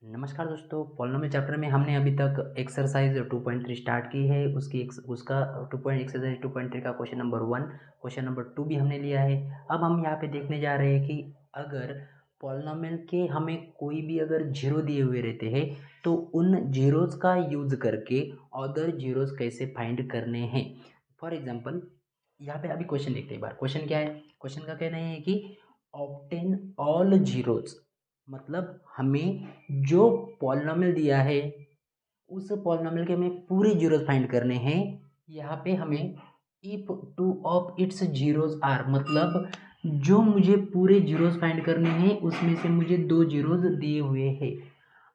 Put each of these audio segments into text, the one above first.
नमस्कार दोस्तों, polynomial chapter में हमने अभी तक एक्सरसाइज 2.3 स्टार्ट की है। उसका एक्सरसाइज 2.3 का क्वेश्चन नंबर 1, क्वेश्चन नंबर 2 भी हमने लिया है। अब हम यहाँ पे देखने जा रहे हैं कि अगर पॉलिनोमियल के हमें कोई भी अगर जीरो दिए हुए रहते हैं तो उन जीरोज़ का यूज़ करके अदर जीरोज़ कैसे फाइंड करने हैं। फॉर एग्जाम्पल यहाँ पे अभी क्वेश्चन देखते हैं एक बार। क्वेश्चन क्या है? क्वेश्चन का कहना है कि ऑब्टेन ऑल जीरोज़, मतलब हमें जो पॉलिनोमियल दिया है उस पॉलिनोमियल के हमें पूरे जीरोस फाइंड करने हैं। यहाँ पे हमें if two of its zeros are, मतलब जो मुझे पूरे जीरोस फाइंड करने हैं उसमें से मुझे दो जीरोस दिए हुए हैं।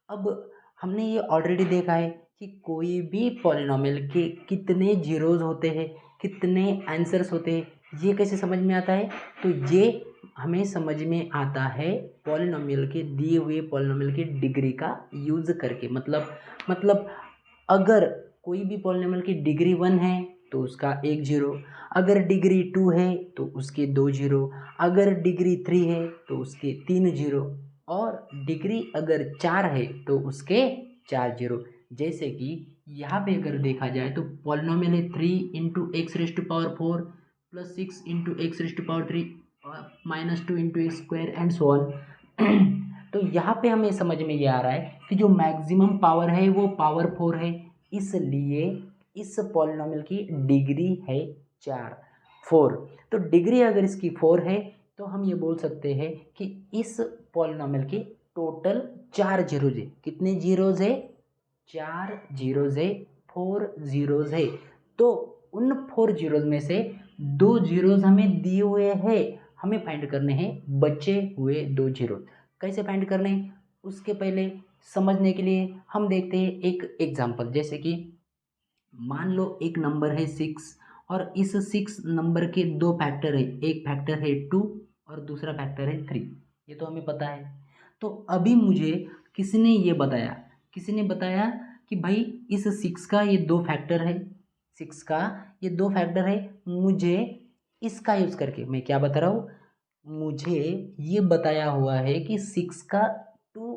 अब हमने ये ऑलरेडी देखा है कि कोई भी पॉलिनोमियल के कितने जीरोस होते हैं, कितने आंसर्स होते हैं, ये कैसे समझ में आता है? तो ये हमें समझ में आता है पॉलिनोमियल के दिए हुए पॉलिनोमियल की डिग्री का यूज़ करके। मतलब अगर कोई भी पॉलिनोमियल की डिग्री 1 है तो उसका एक जीरो, अगर डिग्री 2 है तो उसके दो जीरो, अगर डिग्री 3 है तो उसके तीन जीरो, और डिग्री अगर 4 है तो उसके चार जीरो। जैसे कि यहाँ पे अगर देखा जाए तो पॉलिनोमियल है 3 into x raised to power 4 plus 6 into x raised to power 3 minus 2 into x square and so on. तो यहाँ पे हमें समझ में ये आ रहा है कि जो मैक्सिमम पावर है वो पावर 4 है, इसलिए इस पॉलिनोमियल की डिग्री है 4। तो डिग्री अगर इसकी 4 है तो हम ये बोल सकते हैं कि इस पॉलिनोमियल के टोटल 4 जीरोज है। कितने जीरोज है? 4 जीरोज है, 4 जीरोज है। तो उन 4 जीरोज में से दो जीरोज हमें दिए हुए हैं, हमें फाइंड करने हैं बचे हुए दो जीरो। कैसे फाइंड करने हैं उसके पहले समझने के लिए हम देखते हैं एक एग्जांपल। जैसे कि मान लो एक नंबर है 6 और इस 6 नंबर के दो फैक्टर है, एक फैक्टर है 2 और दूसरा फैक्टर है 3। ये तो हमें पता है। तो अभी मुझे किसी ने बताया कि भाई इस 6 का ये दो फैक्टर है, 6 का ये दो फैक्टर है। मुझे इसका यूज़ करके मैं क्या बता रहा हूँ, मुझे ये बताया हुआ है कि 6 का 2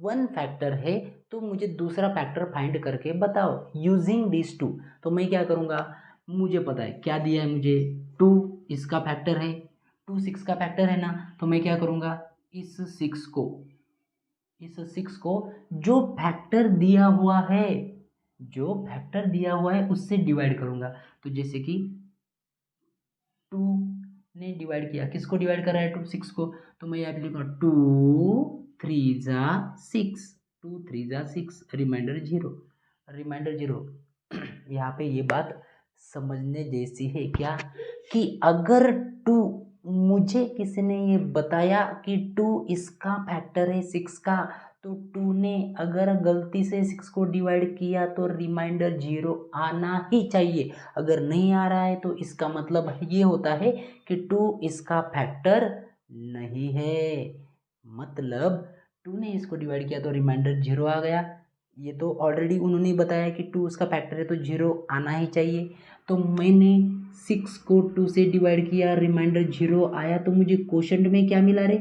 1 फैक्टर है, तो मुझे दूसरा फैक्टर फाइंड करके बताओ यूजिंग दिस टू। तो मैं क्या करूँगा, मुझे पता है क्या दिया है मुझे, 2 इसका फैक्टर है, 2 6 का फैक्टर है ना। तो मैं क्या करूँगा, इस 6 को जो फैक्टर दिया हुआ है, उससे डिवाइड करूँगा। तो जैसे कि 2 ने डिवाइड किया, किसको डिवाइड कर रहा है? 2 6 को। तो मैं यहाँ पे लिखूँगा 2 3 जा 6, 2 3 जा 6, रिमाइंडर जीरो। यहाँ पे ये बात समझने जैसी है क्या, कि अगर 2, मुझे किसी ने ये बताया कि 2 इसका फैक्टर है 6 का, तो 2 ने अगर गलती से 6 को डिवाइड किया तो रिमाइंडर जीरो आना ही चाहिए। अगर नहीं आ रहा है तो इसका मतलब ये होता है कि 2 इसका फैक्टर नहीं है। मतलब 2 ने इसको डिवाइड किया तो रिमाइंडर जीरो आ गया। ये तो ऑलरेडी उन्होंने बताया कि 2 उसका फैक्टर है तो जीरो आना ही चाहिए। तो मैंने 6 को 2 से डिवाइड किया, रिमाइंडर जीरो आया, तो मुझे क्वोशंट में क्या मिला रे?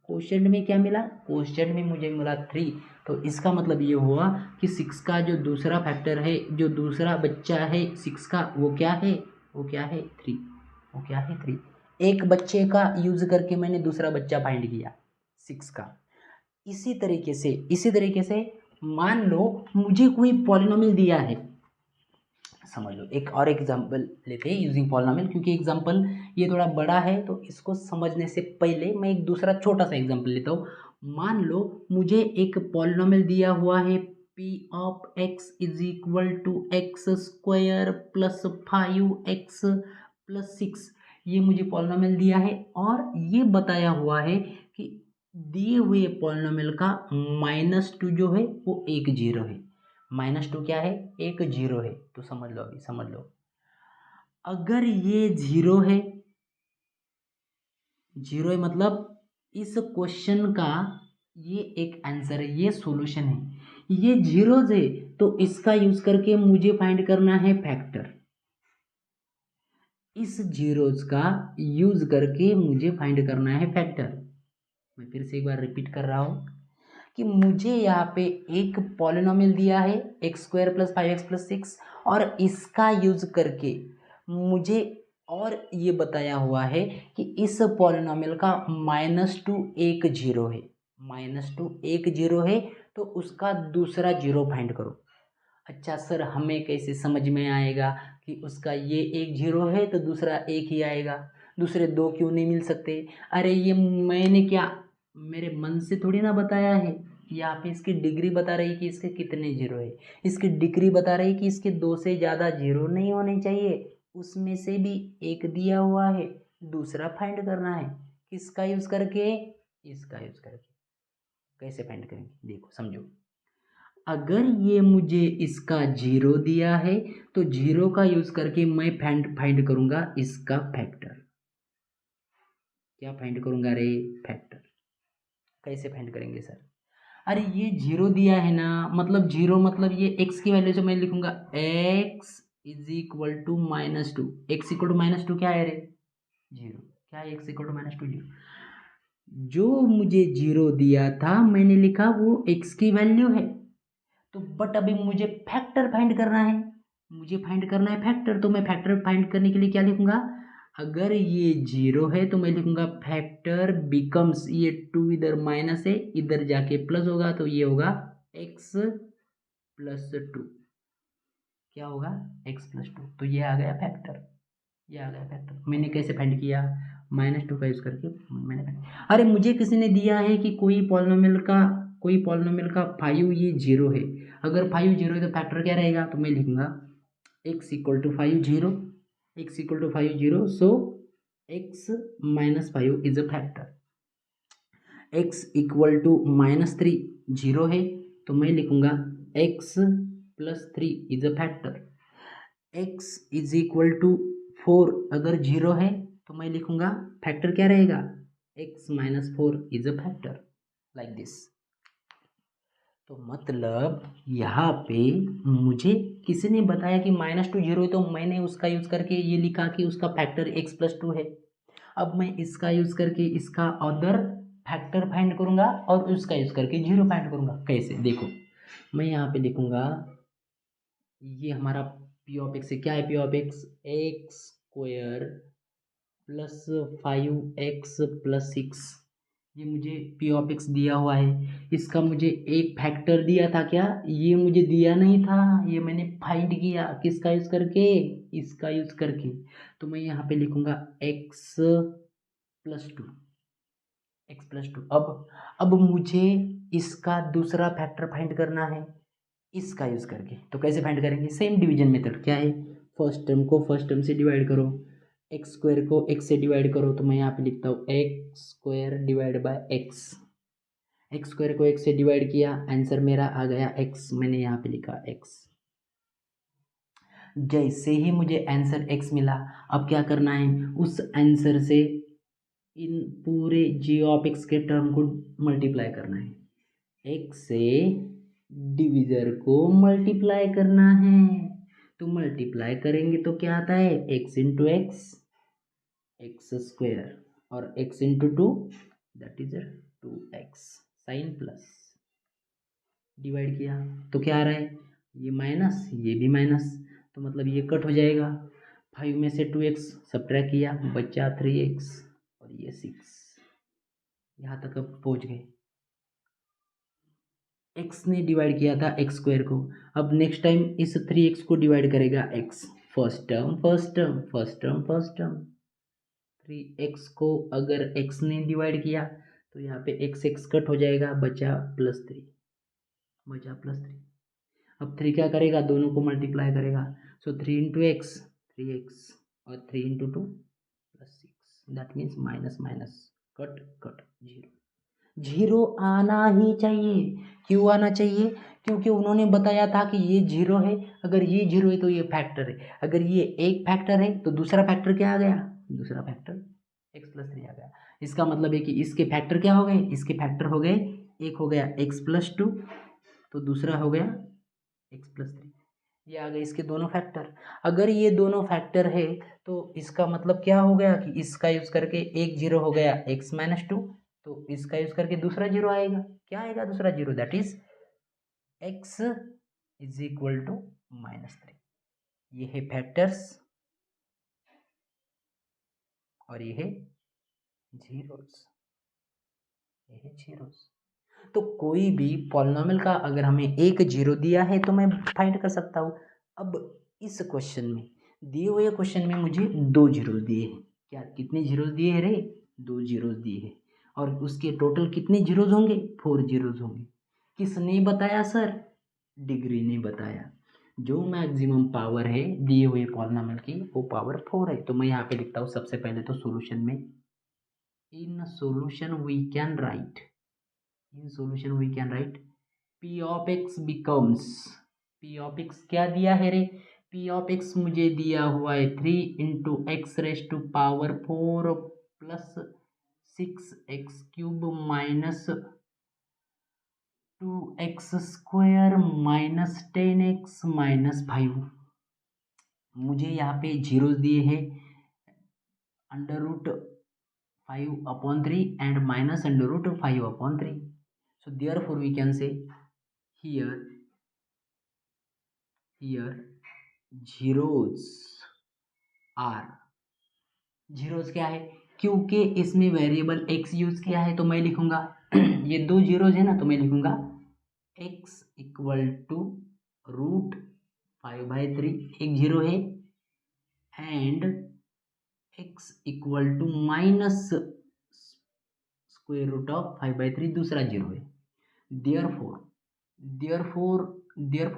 क्वोशंट में मुझे मिला 3। तो इसका मतलब ये हुआ कि 6 का जो दूसरा फैक्टर है, जो दूसरा बच्चा है 6 का, वो क्या है? 3। एक बच्चे का यूज़ करके मैंने दूसरा बच्चा फाइंड किया 6 का। इसी तरीके से मान लो मुझे कोई पॉलिनोमियल दिया है। समझ लो, एक और एग्जांपल लेते हैं यूजिंग पॉलिनोमियल, क्योंकि एग्जांपल ये थोड़ा बड़ा है तो इसको समझने से पहले मैं एक दूसरा छोटा सा एग्जांपल लेता हूँ। मान लो मुझे एक पॉलिनोमियल दिया हुआ है p of x is equal to x square plus 5x plus 6। ये मुझे पॉलिनोमियल दिया है और ये बताया हुआ है कि दिए हुए पॉलिनोमियल का -2 जो है वो एक जीरो है। -2 क्या है? एक जीरो है। तो समझ लो, अभी समझ लो, अगर ये जीरो है मतलब इस क्वेश्चन का ये एक आंसर है, ये सॉल्यूशन है। ये जीरोज है तो इसका यूज करके मुझे फाइंड करना है फैक्टर। इस जीरोज का यूज करके मुझे फाइंड करना है फैक्टर। मैं फिर से एक बार रिपीट कर रहा हूँ कि मुझे यहाँ पे एक पॉलिनोमियल दिया है x² + 5x + 6 और इसका यूज़ करके मुझे और ये बताया हुआ है कि इस पॉलिनोमियल का -2 एक जीरो है, -2 एक जीरो है, तो उसका दूसरा जीरो फाइंड करो। अच्छा सर, हमें कैसे समझ में आएगा कि उसका ये एक जीरो है तो दूसरा एक ही आएगा, दूसरे दो क्यों नहीं मिल सकते? अरे ये मैंने क्या मेरे मन से थोड़ी ना बताया है, यहाँ पे इसकी डिग्री बता रही कि इसके कितने जीरो है, इसकी डिग्री बता रही कि इसके दो से ज़्यादा जीरो नहीं होने चाहिए, उसमें से भी एक दिया हुआ है, दूसरा फाइंड करना है। किसका यूज़ करके? इसका यूज़ करके। कैसे फाइंड करेंगे देखो समझो। अगर ये मुझे इसका जीरो दिया है तो जीरो का यूज़ करके मैं फाइंड करूँगा इसका फैक्टर। क्या फाइंड करूँगा रे? फैक्टर। कैसे फाइंड करेंगे सर? अरे ये जीरो दिया है ना, मतलब जीरो मतलब ये x की वैल्यू से मैं लिखूंगा x = -2। x = -2 क्या है रे? जीरो। क्या है x = -2? जीरो। जो मुझे जीरो दिया था मैंने लिखा वो x की वैल्यू है, तो बट अभी मुझे फैक्टर फाइंड करना है, मुझे फाइंड करना है फैक्टर, तो मैं फैक्टर फाइंड करने के लिए क्या लिखूंगा? अगर ये जीरो है तो मैं लिखूंगा फैक्टर बिकम्स, ये टू इधर माइनस है, इधर जाके प्लस होगा, तो ये होगा x + 2। क्या होगा? x + 2। तो ये आ गया फैक्टर, ये आ गया फैक्टर। मैंने कैसे फाइंड किया? -2 का यूज़ करके मैंने फाइंड। अरे मुझे किसी ने दिया है कि कोई पॉलिनोमियल का 5 ये जीरो है, अगर 5 जीरो है तो फैक्टर क्या रहेगा? तो मैं लिखूंगा x = 5 zero, x = 5 zero, so x - 5 is a factor. x = -3 zero है, तो मैं लिखूंगा x + 3 is a factor. x = 4 अगर जीरो है तो मैं लिखूंगा फैक्टर क्या रहेगा? x - 4 is a factor, like this. तो मतलब यहाँ पे मुझे किसी ने बताया कि -2 जीरो है, तो मैंने उसका यूज़ करके ये लिखा कि उसका फैक्टर x + 2 है। अब मैं इसका यूज़ करके इसका अदर फैक्टर फाइंड करूँगा और उसका यूज़ करके जीरो फाइंड करूँगा। कैसे? देखो, मैं यहाँ पे लिखूँगा ये हमारा p ऑफ x है। क्या है p of x? x² + 5x + 6। ये मुझे p ऑफ x दिया हुआ है, इसका मुझे एक फैक्टर दिया था। क्या? ये मुझे दिया नहीं था, ये मैंने फाइंड किया किसका यूज़ करके? इसका यूज़ करके। तो मैं यहाँ पे लिखूँगा x + 2, x + 2। अब मुझे इसका दूसरा फैक्टर फाइंड करना है इसका यूज़ करके। तो कैसे फाइंड करेंगे? Same division method. क्या है? फर्स्ट टर्म को फर्स्ट टर्म से डिवाइड करो, x² को x से डिवाइड करो, तो मैं यहाँ पे लिखता हूँ x² / x। x² को x से डिवाइड किया, आंसर मेरा आ गया x, मैंने यहाँ पे लिखा x। जैसे ही मुझे आंसर x मिला, अब क्या करना है? उस आंसर से इन पूरे g ऑफ x के टर्म को मल्टीप्लाई करना है, x से डिविजर को मल्टीप्लाई करना है। तो मल्टीप्लाई करेंगे तो क्या आता है? x × x² और x × 2 that is 2x sign plus. Divide किया तो क्या आ रहा है? ये माइनस, ये भी माइनस, तो मतलब ये कट हो जाएगा। 5 में से 2x सब्ट्रैक्ट किया, बचा 3x और ये 6। यहाँ तक अब पहुँच गए। x ने डिवाइड किया था x² को, अब नेक्स्ट टाइम इस 3x को डिवाइड करेगा x। First term first term first term first term, 3x को अगर x ने डिवाइड किया तो यहाँ पे x कट हो जाएगा, बचा +3, बचा +3। अब 3 क्या करेगा? दोनों को मल्टीप्लाई करेगा, सो 3 × x 3x और 3 × 2 +6, that means minus minus cut cut zero. Zero आना ही चाहिए। क्यों आना चाहिए? क्योंकि उन्होंने बताया था कि ये जीरो है, अगर ये जीरो है तो ये फैक्टर है, अगर ये एक फैक्टर है तो दूसरा फैक्टर क्या आ गया? दूसरा फैक्टर x + 3 आ गया। इसका मतलब है कि इसके फैक्टर क्या हो गए? इसके फैक्टर हो गए, एक हो गया x + 2, तो दूसरा हो गया x + 3। ये आ गए इसके दोनों फैक्टर। अगर ये दोनों फैक्टर है तो इसका मतलब क्या हो गया कि इसका यूज़ करके एक जीरो हो गया x - 2, तो इसका यूज करके दूसरा जीरो आएगा। क्या आएगा दूसरा zero? That is x is equal to -3। ये है फैक्टर्स और ये है जीरोस, ये है जीरोस। तो कोई भी पॉलिनॉमियल का अगर हमें एक जीरो दिया है तो मैं फाइंड कर सकता हूँ। अब इस क्वेश्चन में, दिए हुए क्वेश्चन में मुझे दो जीरोस दिए हैं। क्या कितने जीरोस दिए हैं रे? दो जीरोस दिए हैं। और उसके टोटल कितने जीरोस होंगे? 4 जीरोस होंगे। किसने बताया सर? डिग्री ने बताया। जो मैक्सिमम पावर है दिए हुए पॉलिनॉमियल की वो पावर 4 है। तो मैं यहाँ पे लिखता हूँ सबसे पहले तो सॉल्यूशन में, in solution we can write, in solution we can write p of x becomes, p of x क्या दिया है रे? p of x मुझे दिया हुआ है 3 into x raise to power 4 plus 6x³ minus 2x² minus 10x minus 5। मुझे यहाँ पे जीरोस दिए हैं √5/3 and minus √5/3. So therefore we can say here zeros are, zeros क्या है? क्योंकि इसमें वेरिएबल x यूज किया है तो मैं लिखूंगा ये दो जीरोस है ना, तो मैं लिखूंगा x इक्वल टू √5/3 एक जीरो है and x equal to minus √5/3 दूसरा जीरो है। देयरफॉर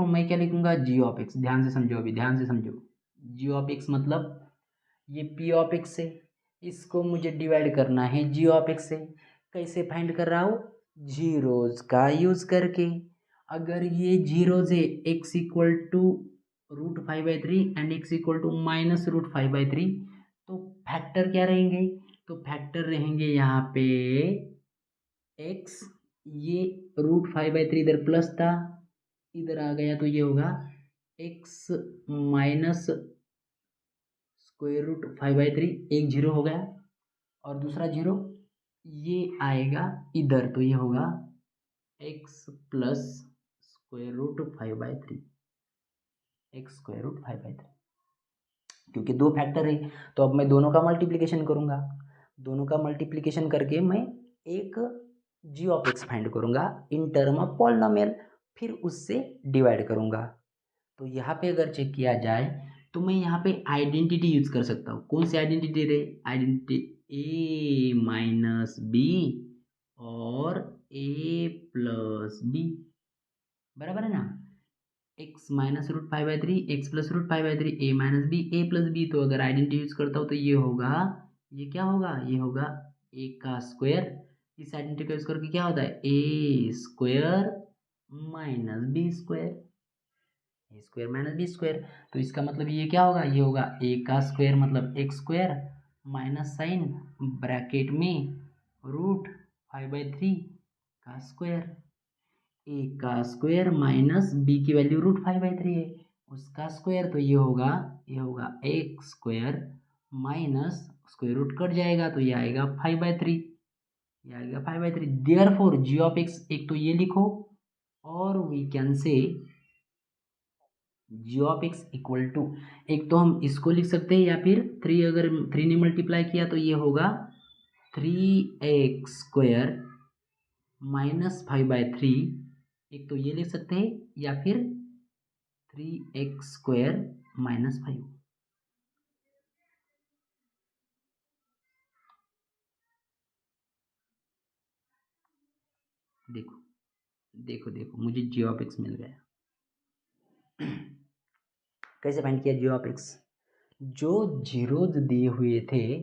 मैं क्या लिखूंगा? G of x. ध्यान से समझो, अभी ध्यान से समझो। जी ऑफ एक्स मतलब ये पी ऑफ एक्स है, इसको मुझे डिवाइड करना है जी ऑफ एक्स से। कैसे फाइंड कर रहा हूँ? जीरोज का यूज करके। अगर ये जीरोज है x equal to √5/3 and x equal to minus √5/3, तो फैक्टर क्या रहेंगे? तो फैक्टर रहेंगे यहाँ पे x, ये √5/3 इधर प्लस था, इधर आ गया तो ये होगा x माइनस √5/3, एक जीरो हो गया और दूसरा जीरो ये आएगा इधर, तो ये होगा x प्लस √5/3, x²√5/3। क्योंकि दो फैक्टर है तो अब मैं दोनों का मल्टीप्लिकेशन करूंगा। दोनों का मल्टीप्लिकेशन करके मैं एक जी ऑफ एक्स फाइंड करूंगा इन टर्म ऑफ पॉलिनॉमियल, फिर उससे डिवाइड करूंगा। तो यहाँ पे अगर चेक किया जाए तो मैं यहाँ पे आइडेंटिटी यूज कर सकता हूँ। कौन सी आइडेंटिटी रे? आइडेंटिटी ए माइनस बी और ए प्लस बी, बराबर है ना? एक्स माइनस √5/3, एक्स प्लस √5/3, ए माइनस बी, ए प्लस बी। तो अगर आइडेंटिटी यूज करता हूँ तो ये होगा, ये क्या होगा? ये होगा ए का स्क्वायर। इस आइडेंटिटी का यूज करके क्या होता है? ए स्क्वायर माइनस बी स्क्वायर, ए स्क्वायर माइनस बी स्क्वायर। तो इसका मतलब ये क्या होगा? ये होगा ए का स्क्वायर मतलब x square minus sign bracket में √5/3 का स्क्वायर, ए का स्क्वायर माइनस बी की वैल्यू √5/3 है उसका स्क्वायर। तो ये होगा x square minus square root cut जाएगा तो ये आएगा 5/3, ये आएगा 5/3। देयरफॉर जी ऑफ एक्स, एक तो ये लिखो और we can say G of x equal to, एक तो हम इसको लिख सकते हैं या फिर 3, अगर 3 ने मल्टीप्लाई किया तो ये होगा 3x² माइनस 5/3, एक तो ये लिख सकते हैं या फिर 3x² माइनस 5। देखो देखो देखो मुझे जी ऑफ एक्स मिल गया। कैसे फाइंड किया जी ऑफ एक्स? जो जीरोज दिए हुए थे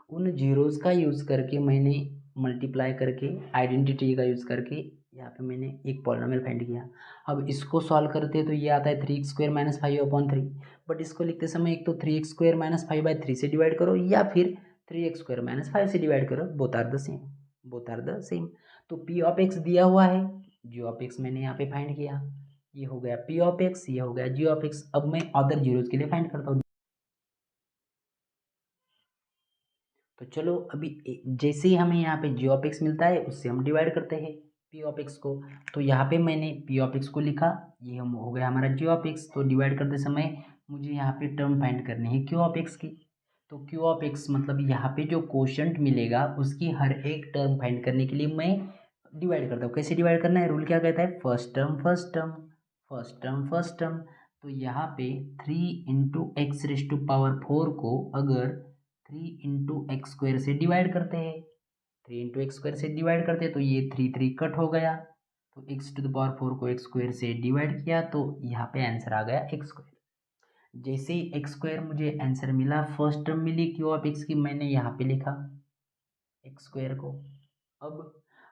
उन जीरोज का यूज करके मैंने मल्टीप्लाई करके आइडेंटिटी का यूज करके यहाँ पे मैंने एक पॉलिनॉमियल फाइंड किया। अब इसको सॉल्व करते तो ये आता है 3x² माइनस 5/3, बट इसको लिखते समय एक तो 3x² माइनस 5/3 से डिवाइड करो या फिर 3x² माइनस 5 से डिवाइड करो, both are the same, both are the same. तो पी ऑफ एक्स दिया हुआ है, जी ऑफ एक्स मैंने यहाँ पे फाइंड किया, ये हो गया पी ऑफ एक्स, ये हो गया जी ऑफ एक्स। अब मैं अदर जीरोज के लिए फाइंड करता हूँ। तो तो चलो अभी जैसे ही हमें यहाँ पे जी ऑफ एक्स मिलता है उससे हम डिवाइड करते हैं पी ऑफ एक्स को। तो यहाँ पे मैंने पी ऑफ एक्स को लिखा, ये हम हो गया हमारा जी ऑफ एक्स। तो डिवाइड करते समय मुझे यहाँ पे टर्म फाइंड करनी है क्यू ऑफ एक्स की। तो क्यू ऑफ एक्स मतलब यहाँ पे जो कोशंट मिलेगा उसकी हर एक टर्म फाइंड करने के लिए मैं डिवाइड करता हूँ। कैसे डिवाइड करना है, रूल क्या कहता है, first term first term, first term first term. तो यहाँ पे 3 × x⁴ को अगर 3 × x² से डिवाइड करते हैं, 3 × x² से डिवाइड करते हैं तो ये 3 कट हो गया। तो x⁴ को x² से डिवाइड किया तो यहाँ पे आंसर आ गया x²। जैसे ही x² मुझे आंसर मिला, फर्स्ट टर्म मिली क्यू ऑफ एक्स की, मैंने यहाँ पे लिखा x² को।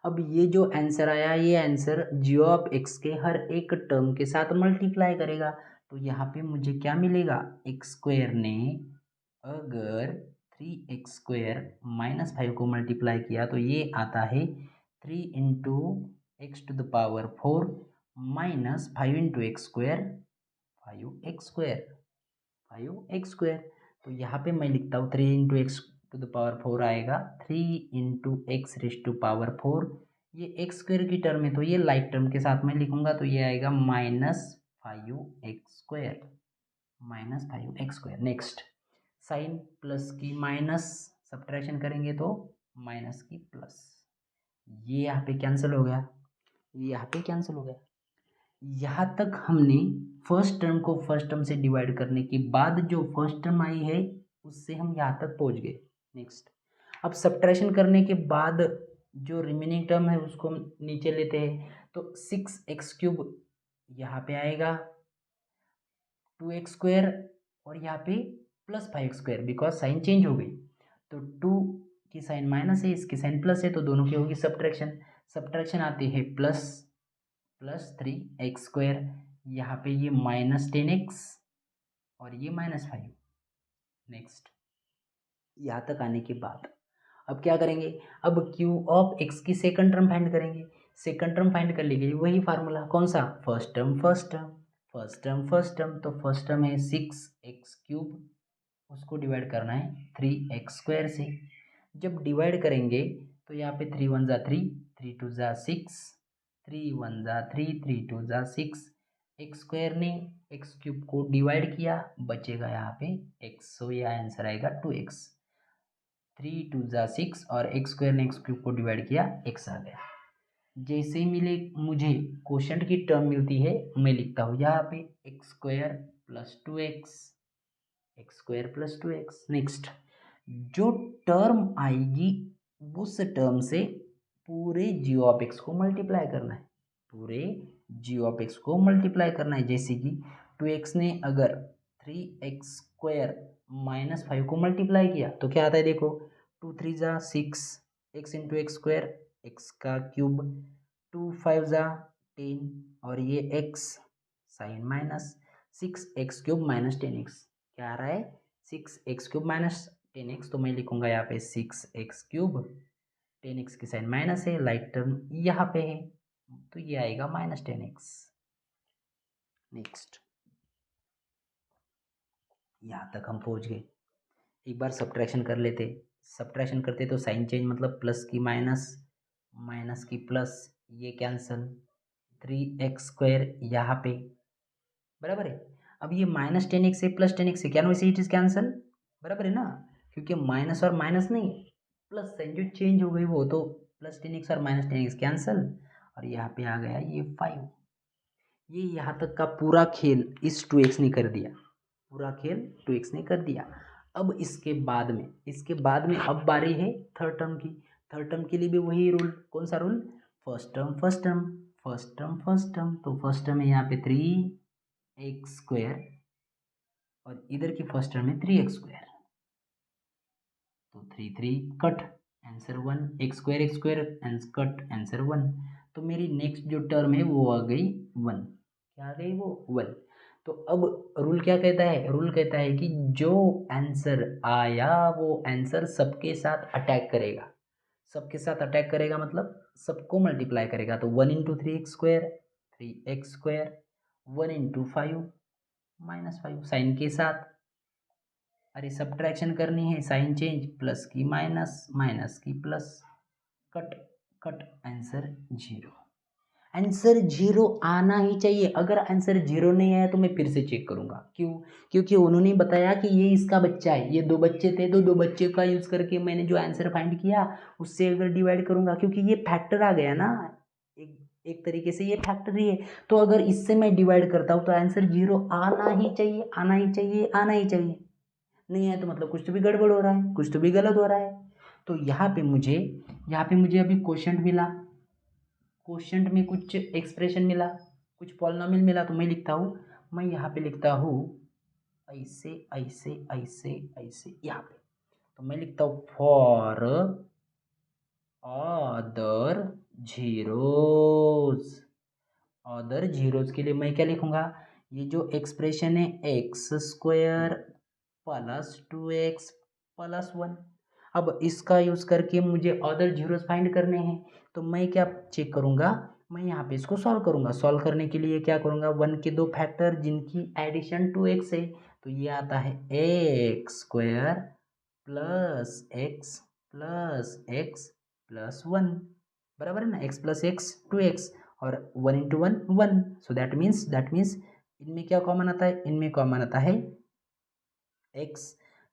अब ये जो आंसर आया, ये आंसर जी ऑफ एक्स के हर एक टर्म के साथ मल्टीप्लाई करेगा। तो यहाँ पे मुझे क्या मिलेगा, x² ने अगर 3x² -5 को मल्टीप्लाई किया तो ये आता है 3 × x⁴ -5 × x², 5x²। तो यहाँ पे मैं लिखता हूँ 3 × x⁴ आएगा 3 × x⁴। ये x² की टर्म है तो ये लाइक टर्म के साथ में लिखूंगा तो ये आएगा -5x²। नेक्स्ट, साइन प्लस की माइनस सब्ट्रैक्शन करेंगे तो माइनस की प्लस, ये यहाँ पे कैंसिल हो गया, ये यहाँ पे कैंसिल हो गया। यहाँ तक हमने फर्स्ट टर्म को फर्स्ट टर्म से डिवाइड करने के बाद जो फर्स्ट टर्म आई है उससे हम यहाँ तक पहुँच गए। नेक्स्ट, अब सब्ट्रैक्शन करने के बाद जो रिमेनिंग टर्म है उसको हम नीचे लेते हैं। तो 6x³ यहाँ पे आएगा 2x² और यहाँ पे +5x², बिकॉज साइन चेंज हो गई। तो 2 की साइन माइनस है, इसकी साइन प्लस है, तो दोनों की होगी सब्ट्रैक्शन। सब्ट्रैक्शन आती है +3x², यहाँ पे ये -10x और ये -5। नेक्स्ट, यहाँ तक आने के बाद अब क्या करेंगे, अब क्यू ऑफ एक्स की सेकंड टर्म फाइंड करेंगे। सेकंड टर्म फाइंड कर लेंगे, वही फार्मूला कौन सा, first term first term, first term first term. तो फर्स्ट टर्म है 6x³, उसको डिवाइड करना है 3x² से। जब डिवाइड करेंगे तो यहाँ पे 3 × 1 = 3, 3 × 2 = 6, 3 × 1 = 3, 3 × 2 = 6। x² ने x³ को डिवाइड किया, बचेगा यहाँ पे x, सो यह आंसर आएगा 2x। 3 × 2 = 6 और x² ने x³ को डिवाइड किया, x आ गया। जैसे ही मिले मुझे कोशंट की टर्म मिलती है, मैं लिखता हूँ यहाँ पे x² + 2x, x² + 2x। Next, जो टर्म आएगी उस टर्म से पूरे जी ऑफ एक्स को मल्टीप्लाई करना है, पूरे जी ऑफ एक्स को मल्टीप्लाई करना है। जैसे कि 2x ने अगर 3x² -5 को मल्टीप्लाई किया तो क्या आता है, देखो 2 × 3 = 6, x × x², x का क्यूब, 2 × 5 = 10 और ये x sign minus 6x³ -10x, क्या आ रहा है 6x³ -10x। तो मैं लिखूंगा यहाँ पे 6x³, 10x की साइन माइनस है, लाइक टर्म यहाँ पे है तो ये आएगा -10x। नेक्स्ट, यहाँ तक हम पहुँच गए। एक बार सब्ट्रैक्शन कर लेते, सब्ट्रैक्शन करते तो साइन चेंज मतलब प्लस की माइनस, माइनस की प्लस, ये कैंसल, 3x² यहाँ पे बराबर है। अब ये -10x से +10x से, क्या नो इट इज कैंसल, बराबर है ना, क्योंकि माइनस और माइनस नहीं, प्लस साइन जो चेंज हो गई वो तो +10x और -10x कैंसल, और यहाँ पे आ गया ये 5। ये यहाँ तक का पूरा खेल इस 2x ने कर दिया, पूरा खेल 2x ने कर दिया। अब इसके बाद में अब बारी है थर्ड टर्म की। थर्ड टर्म के लिए भी वही रूल, कौन सा rule, first term first term, first term first term. तो फर्स्ट टर्म है यहाँ पे 3x² और इधर की फर्स्ट टर्म है 3x², तो 3 cut, answer 1, x² cut, answer 1। तो मेरी नेक्स्ट जो टर्म है वो आ गई 1, क्या आ गई वो 1। तो अब रूल क्या कहता है, रूल कहता है कि जो आंसर आया वो आंसर सबके साथ अटैक करेगा, सबके साथ अटैक करेगा मतलब सबको मल्टीप्लाई करेगा। तो 1 × 3x², 3x², 1 × 5 -5 साइन के साथ, अरे सब्ट्रैक्शन करनी है, साइन चेंज, प्लस की माइनस, माइनस की plus, cut cut, answer zero. Answer zero आना ही चाहिए। अगर आंसर जीरो नहीं आया तो मैं फिर से चेक करूंगा। क्यों? क्योंकि उन्होंने बताया कि ये इसका बच्चा है, ये दो बच्चे थे तो दो बच्चे का यूज़ करके मैंने जो आंसर फाइंड किया उससे अगर डिवाइड करूंगा, क्योंकि ये फैक्टर आ गया ना, एक एक तरीके से ये फैक्टर ही है। तो अगर इससे मैं डिवाइड करता हूँ तो आंसर जीरो आना ही चाहिए, आना ही चाहिए, आना ही चाहिए। नहीं आया तो मतलब कुछ तो भी गड़बड़ हो रहा है, कुछ तो भी गलत हो रहा है। तो यहाँ पे मुझे अभी क्वेश्चन मिला, क्वेश्चन में कुछ एक्सप्रेशन मिला, कुछ पॉलिनॉमियल मिला, तो मैं लिखता हूँ, मैं यहाँ पे लिखता हूँ ऐसे ऐसे ऐसे ऐसे, यहाँ पे तो मैं लिखता हूँ for other zeros. Other zeros के लिए मैं क्या लिखूंगा, ये जो एक्सप्रेशन है x square plus 2x plus 1। अब इसका यूज़ करके मुझे अदर जीरोस फाइंड करने हैं, तो मैं क्या चेक करूँगा, मैं यहाँ पे इसको सॉल्व करूँगा। सॉल्व करने के लिए क्या करूँगा, 1 के दो फैक्टर जिनकी एडिशन 2x है, तो ये आता है x square plus x one, बराबर है ना, एक्स प्लस एक्स 2x, और 1 इंटू 1 1। सो दैट मीन्स इनमें क्या कॉमन आता है, इनमें कॉमन आता है x।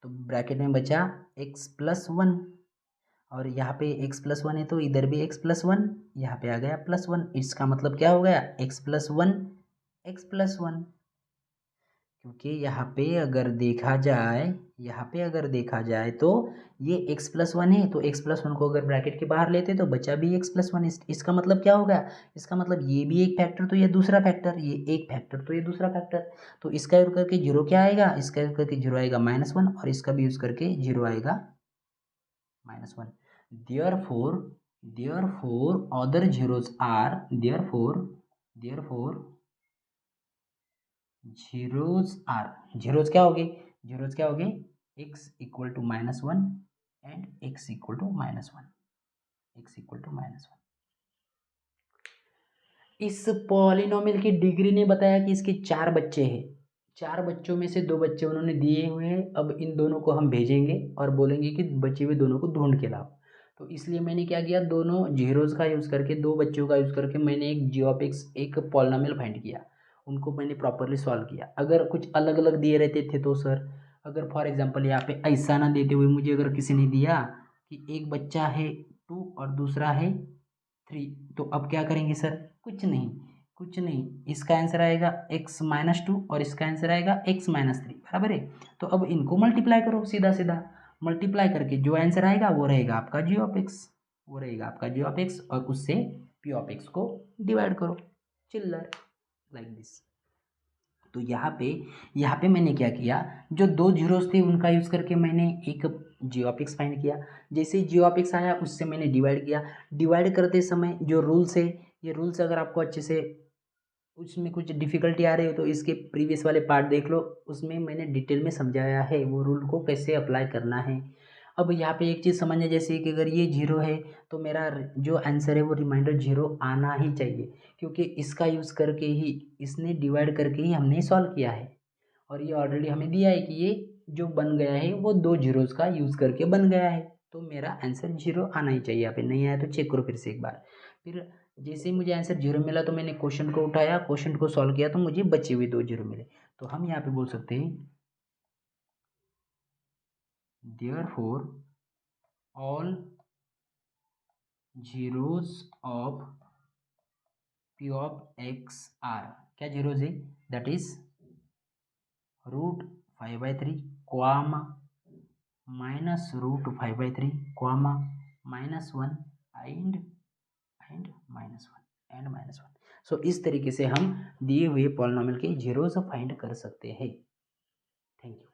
तो ब्रैकेट में बचा x प्लस 1, और यहाँ पे x प्लस 1 है तो इधर भी x प्लस 1, यहाँ पे आ गया प्लस 1। इसका मतलब क्या हो गया, x प्लस 1 x प्लस 1। क्योंकि यहाँ पे अगर देखा जाए तो ये x प्लस 1 है, तो x प्लस 1 को अगर ब्रैकेट के बाहर लेते तो बचा भी x प्लस 1। इसका मतलब क्या होगा, इसका मतलब ये भी एक फैक्टर तो ये दूसरा फैक्टर, ये एक फैक्टर तो ये दूसरा फैक्टर। तो इसका यूज करके जीरो क्या आएगा, इसका यूज करके जीरो आएगा -1, और इसका भी यूज करके जीरो आएगा -1। Therefore other zeros are, therefore zeros क्या हो गए, x equal to -1 and x equal to -1। इस पॉलिनोमियल की डिग्री ने बताया कि इसके 4 बच्चे हैं, 4 बच्चों में से 2 बच्चे उन्होंने दिए हुए हैं। अब इन दोनों को हम भेजेंगे और बोलेंगे कि बचे हुए दोनों को ढूंढ के लाओ। तो इसलिए मैंने क्या किया, दोनों जीरोज का यूज़ करके, 2 बच्चों का यूज़ करके मैंने एक जी ऑफ एक्स, एक पॉलिनोमियल फाइंड किया। उनको मैंने प्रॉपरली सॉल्व किया। अगर कुछ अलग अलग दिए रहते थे तो सर, अगर फॉर एग्जांपल यहाँ पे ऐसा ना देते हुए मुझे अगर किसी ने दिया कि एक बच्चा है 2 और दूसरा है 3, तो अब क्या करेंगे सर, कुछ नहीं, इसका आंसर आएगा x-2 और इसका आंसर आएगा x-3, बराबर है। तो अब इनको मल्टीप्लाई करो, सीधा सीधा मल्टीप्लाई करके जो आंसर आएगा वो रहेगा आपका g ऑफ x, और उससे p ऑफ x को डिवाइड करो, चिल्लर, लाइक दिस। तो यहाँ पे मैंने क्या किया, जो 2 जीरोस थे उनका यूज़ करके मैंने एक जी ऑफ एक्स फाइंड किया। जैसे ही जी ऑफ एक्स आया उससे मैंने डिवाइड किया। डिवाइड करते समय जो रूल्स है, ये रूल्स अगर आपको अच्छे से उसमें कुछ डिफ़िकल्टी आ रही हो तो इसके प्रीवियस वाले पार्ट देख लो, उसमें मैंने डिटेल में समझाया है वो रूल को कैसे अप्लाई करना है। अब यहाँ पे एक चीज़ समझना, जैसे कि अगर ये जीरो है तो मेरा जो आंसर है वो रिमाइंडर जीरो आना ही चाहिए, क्योंकि इसका यूज़ करके ही, इसने डिवाइड करके ही हमने सॉल्व किया है, और ये ऑलरेडी हमें दिया है कि ये जो बन गया है वो 2 जीरोज़ का यूज़ करके बन गया है। तो मेरा आंसर जीरो आना ही चाहिए। यहाँ पे नहीं आया तो चेक करो फिर से एक बार। फिर जैसे ही मुझे आंसर जीरो मिला तो मैंने क्वेश्चन को उठाया, क्वेश्चन को सॉल्व किया, तो मुझे बचे हुए 2 जीरो मिले। तो हम यहाँ पे बोल सकते हैं therefore all zeros of p of x are, क्या जीरोज है, that is √5/3 comma -√5/3 comma -1 and -1। So इस तरीके से हम दिए हुए पॉलिनॉमियल के जीरोज फाइंड कर सकते हैं। Thank you.